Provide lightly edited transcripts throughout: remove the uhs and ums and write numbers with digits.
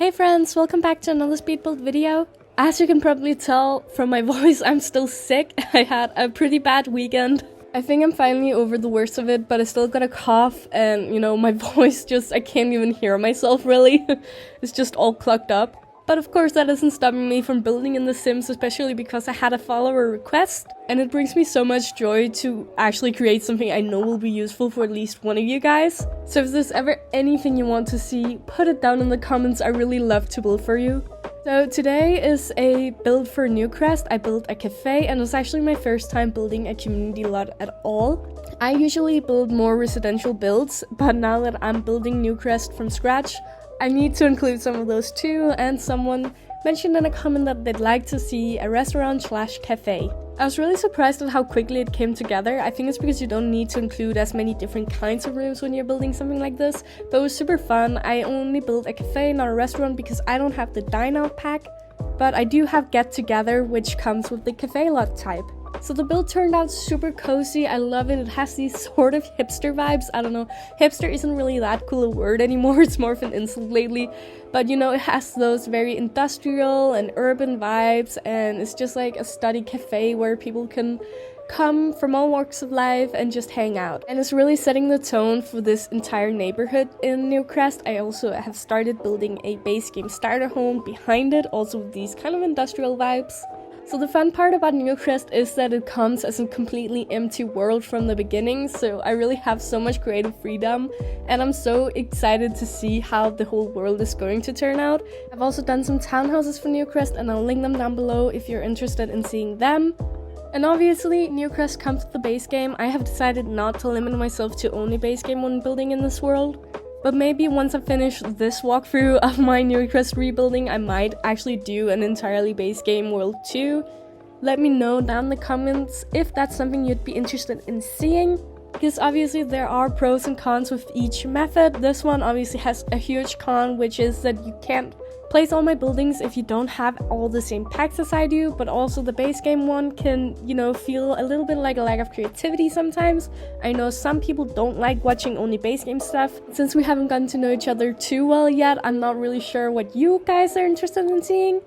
Hey friends, welcome back to another speed build video. As you can probably tell from my voice, I'm still sick. I had a pretty bad weekend. I think I'm finally over the worst of it, but I still got a cough and, my voice I can't even hear myself really. It's just all clucked up. But of course that isn't stopping me from building in The Sims, especially because I had a follower request. And it brings me so much joy to actually create something I know will be useful for at least one of you guys. So if there's ever anything you want to see, put it down in the comments. I really love to build for you. So today is a build for Newcrest. I built a cafe and it's actually my first time building a community lot at all. I usually build more residential builds, but now that I'm building Newcrest from scratch, I need to include some of those too, and someone mentioned in a comment that they'd like to see a restaurant/cafe. I was really surprised at how quickly it came together. I think it's because you don't need to include as many different kinds of rooms when you're building something like this, but it was super fun. I only built a cafe, not a restaurant, because I don't have the dine out pack, but I do have get together, which comes with the cafe lot type. So the build turned out super cozy. I love it. It has these sort of hipster vibes. I don't know, hipster isn't really that cool a word anymore. It's more of an insult lately. But it has those very industrial and urban vibes, and it's just like a study cafe where people can come from all walks of life and just hang out. And it's really setting the tone for this entire neighborhood in Newcrest. I also have started building a base game starter home behind it, also with these kind of industrial vibes. So the fun part about Newcrest is that it comes as a completely empty world from the beginning, so I really have so much creative freedom, and I'm so excited to see how the whole world is going to turn out. I've also done some townhouses for Newcrest, and I'll link them down below if you're interested in seeing them. And obviously, Newcrest comes with the base game. I have decided not to limit myself to only base game when building in this world. But maybe once I finish this walkthrough of my Newcrest rebuilding, I might actually do an entirely base game world too. Let me know down in the comments if that's something you'd be interested in seeing. Because obviously there are pros and cons with each method. This one obviously has a huge con, which is that you can't place all my buildings if you don't have all the same packs as I do, but also the base game one can, feel a little bit like a lack of creativity sometimes. I know some people don't like watching only base game stuff. Since we haven't gotten to know each other too well yet, I'm not really sure what you guys are interested in seeing.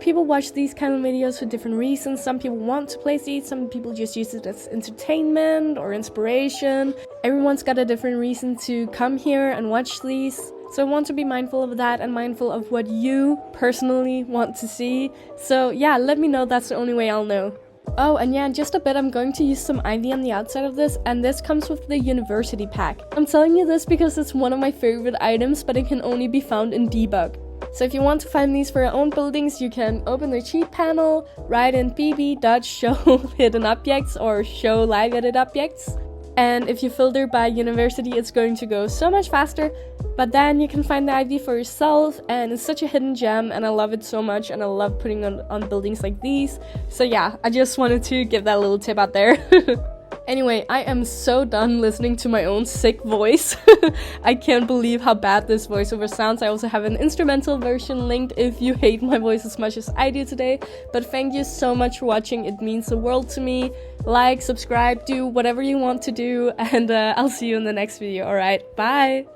People watch these kind of videos for different reasons. Some people want to play these, some people just use it as entertainment or inspiration. Everyone's got a different reason to come here and watch these. So I want to be mindful of that and mindful of what you personally want to see. So yeah, let me know. That's the only way I'll know. Oh, and yeah, in just a bit I'm going to use some ivy on the outside of this, and this comes with the university pack. I'm telling you this because it's one of my favorite items, but it can only be found in debug. So if you want to find these for your own buildings, you can open the cheat panel, write in bb.show hidden objects or show live edit objects. And if you filter by university, it's going to go so much faster. But then you can find the ID for yourself, and it's such a hidden gem, and I love it so much, and I love putting on buildings like these. So yeah, I just wanted to give that little tip out there. Anyway, I am so done listening to my own sick voice. I can't believe how bad this voiceover sounds. I also have an instrumental version linked if you hate my voice as much as I do today. But thank you so much for watching. It means the world to me. Like, subscribe, do whatever you want to do, and I'll see you in the next video. Alright, bye!